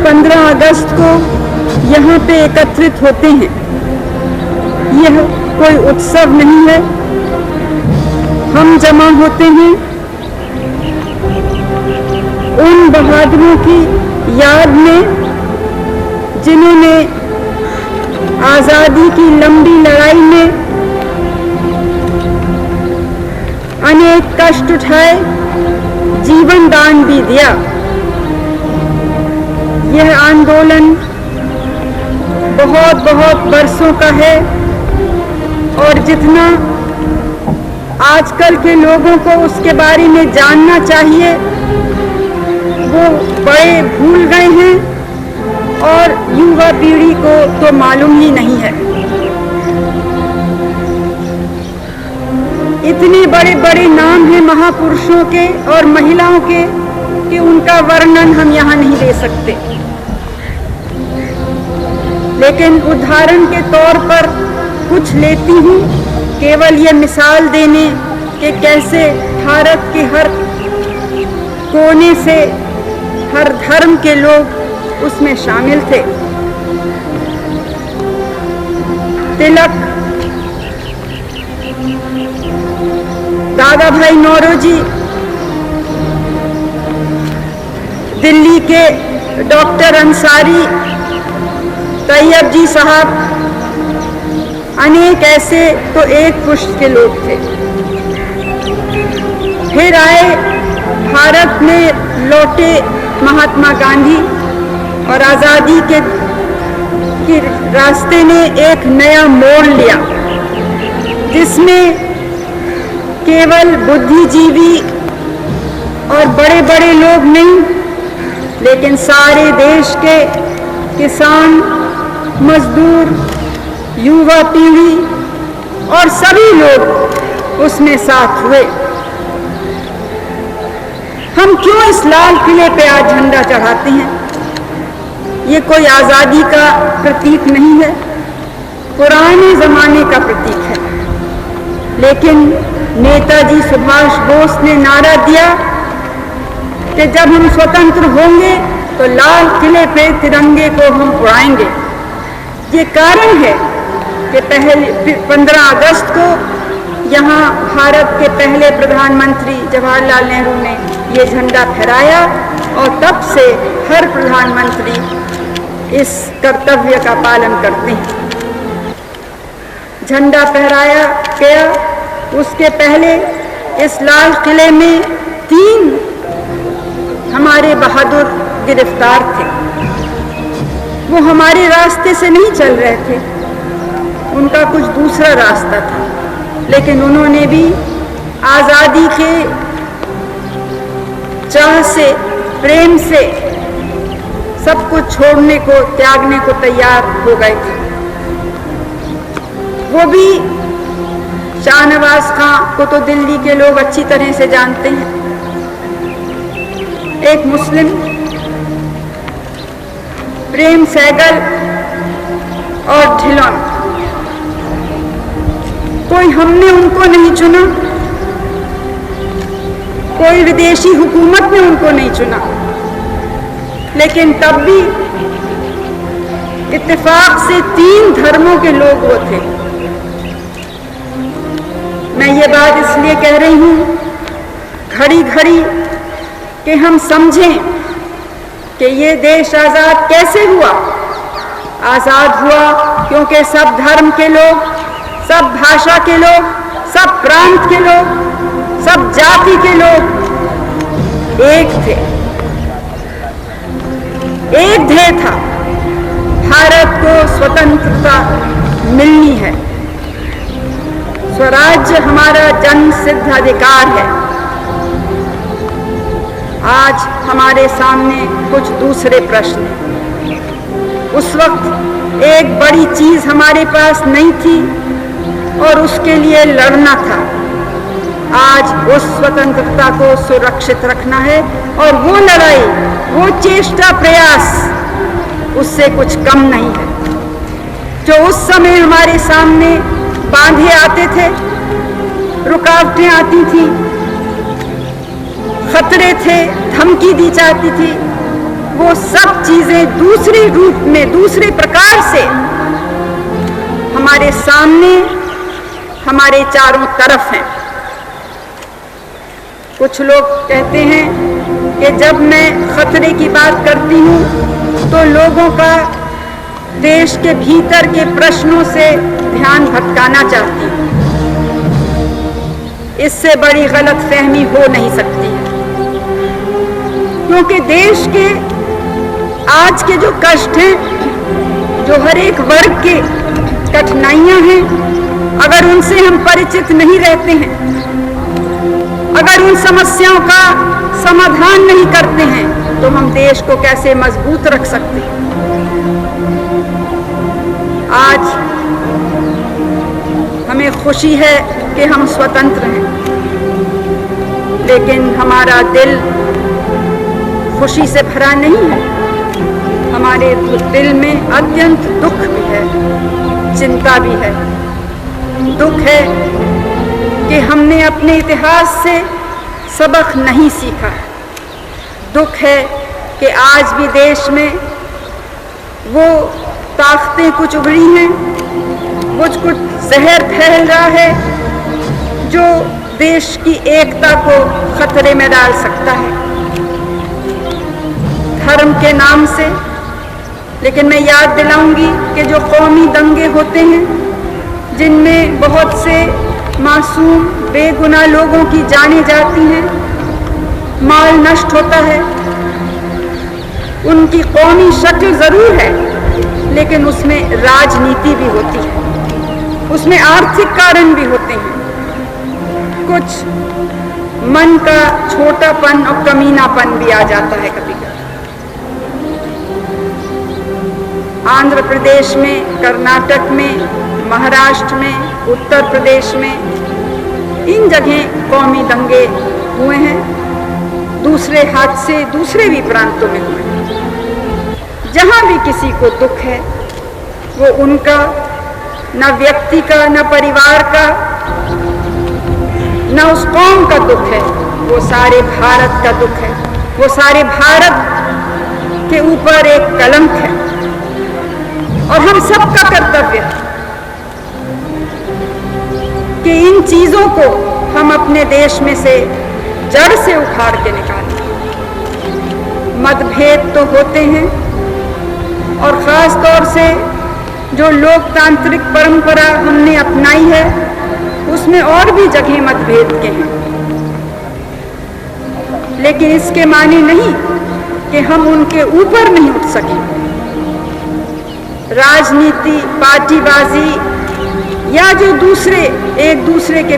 15 अगस्त को यहाँ पे एकत्रित होते हैं, यह कोई उत्सव नहीं है। हम जमा होते हैं उन बहादुरों की याद में जिन्होंने आज़ादी की लंबी लड़ाई में अनेक कष्ट उठाए, जीवन दान भी दिया। यह आंदोलन बहुत बहुत बरसों का है और जितना आजकल के लोगों को उसके बारे में जानना चाहिए वो बड़े भूल गए हैं और युवा पीढ़ी को तो मालूम ही नहीं है। इतने बड़े बड़े नाम हैं महापुरुषों के और महिलाओं के कि उनका वर्णन हम यहाँ नहीं दे सकते, लेकिन उदाहरण के तौर पर कुछ लेती हूँ, केवल ये मिसाल देने कि कैसे भारत के हर कोने से हर धर्म के लोग उसमें शामिल थे। तिलक, दादा भाई नौरोजी, दिल्ली के डॉक्टर अंसारी, तैयब जी साहब, अनेक ऐसे तो एक पुष्ट के लोग थे। फिर आए भारत में लौटे महात्मा गांधी और आज़ादी के रास्ते ने एक नया मोड़ लिया जिसमें केवल बुद्धिजीवी और बड़े बड़े लोग नहीं, लेकिन सारे देश के किसान, मजदूर, युवा पीढ़ी और सभी लोग उसमें साथ हुए। हम क्यों इस लाल किले पे आज झंडा चढ़ाते हैं? ये कोई आज़ादी का प्रतीक नहीं है, पुराने ज़माने का प्रतीक है। लेकिन नेताजी सुभाष बोस ने नारा दिया कि जब हम स्वतंत्र होंगे तो लाल किले पे तिरंगे को हम उड़ाएंगे। ये कारण है कि पहले 15 अगस्त को यहाँ भारत के पहले प्रधानमंत्री जवाहरलाल नेहरू ने ये झंडा फहराया और तब से हर प्रधानमंत्री इस कर्तव्य का पालन करते हैं। झंडा फहराया गया, उसके पहले इस लाल किले में 3 हमारे बहादुर गिरफ्तार थे। वो हमारे रास्ते से नहीं चल रहे थे, उनका कुछ दूसरा रास्ता था, लेकिन उन्होंने भी आज़ादी के चाह से, प्रेम से सब कुछ छोड़ने को, त्यागने को तैयार हो गए थे। वो भी शाहनवाज खां को तो दिल्ली के लोग अच्छी तरह से जानते हैं, एक मुस्लिम, प्रेम सहगल और ढिल्लों। कोई हमने उनको नहीं चुना, कोई विदेशी हुकूमत ने उनको नहीं चुना, लेकिन तब भी इत्तेफाक से 3 धर्मों के लोग वो थे। मैं ये बात इसलिए कह रही हूँ घड़ी घड़ी कि हम समझें कि ये देश आज़ाद कैसे हुआ। आज़ाद हुआ क्योंकि सब धर्म के लोग, सब भाषा के लोग, सब प्रांत के लोग, सब जाति के लोग एक थे। एक ध्येय था, भारत को स्वतंत्रता मिलनी है। स्वराज्य हमारा जन्म सिद्ध अधिकार है। आज हमारे सामने कुछ दूसरे प्रश्न हैं। उस वक्त एक बड़ी चीज हमारे पास नहीं थी और उसके लिए लड़ना था। आज उस स्वतंत्रता को सुरक्षित रखना है और वो लड़ाई, वो चेष्टा, प्रयास उससे कुछ कम नहीं है। जो उस समय हमारे सामने बांधे आते थे, रुकावटें आती थी, खतरे थे, धमकी दी जाती थी, वो सब चीजें दूसरे रूप में, दूसरे प्रकार से हमारे सामने, हमारे चारों तरफ हैं। कुछ लोग कहते हैं कि जब मैं खतरे की बात करती हूँ तो लोगों का देश के भीतर के प्रश्नों से ध्यान भटकाना चाहती हूँ। इससे बड़ी गलतफहमी हो नहीं सकती है, क्योंकि देश के आज के जो कष्ट हैं, जो हर एक वर्ग के कठिनाइयां हैं, अगर उनसे हम परिचित नहीं रहते हैं, अगर उन समस्याओं का समाधान नहीं करते हैं, तो हम देश को कैसे मजबूत रख सकते हैं। आज हमें खुशी है कि हम स्वतंत्र हैं, लेकिन हमारा दिल खुशी से भरा नहीं है। हमारे दिल में अत्यंत दुख भी है, चिंता भी है। दुख है कि हमने अपने इतिहास से सबक नहीं सीखा। दुख है कि आज भी देश में वो ताकतें कुछ उभरी हैं, कुछ जहर फैल रहा है जो देश की एकता को खतरे में डाल सकता है, धर्म के नाम से। लेकिन मैं याद दिलाऊंगी कि जो कौमी दंगे होते हैं, जिनमें बहुत से मासूम बेगुनाह लोगों की जानें जाती हैं, माल नष्ट होता है, उनकी कौमी शक्ल जरूर है, लेकिन उसमें राजनीति भी होती है, उसमें आर्थिक कारण भी होते हैं, कुछ मन का छोटापन और कमीनापन भी आ जाता है कभी कभी। आंध्र प्रदेश में, कर्नाटक में, महाराष्ट्र में, उत्तर प्रदेश में, इन जगह कौमी दंगे हुए हैं। दूसरे हादसे दूसरे भी प्रांतों में हुए हैं। जहां भी किसी को दुख है, वो उनका, न व्यक्ति का, न परिवार का, न उस कौम का दुख है, वो सारे भारत का दुख है। वो सारे भारत के ऊपर एक कलंक है, और हम सबका कर्तव्य है कि इन चीजों को हम अपने देश में से जड़ से उखाड़ के निकालें। मतभेद तो होते हैं, और खास तौर से जो लोकतांत्रिक परंपरा हमने अपनाई है, उसमें और भी जगह मतभेद के हैं। लेकिन इसके माने नहीं कि हम उनके ऊपर नहीं उठ सके। राजनीति, पार्टीबाजी, या जो दूसरे एक दूसरे के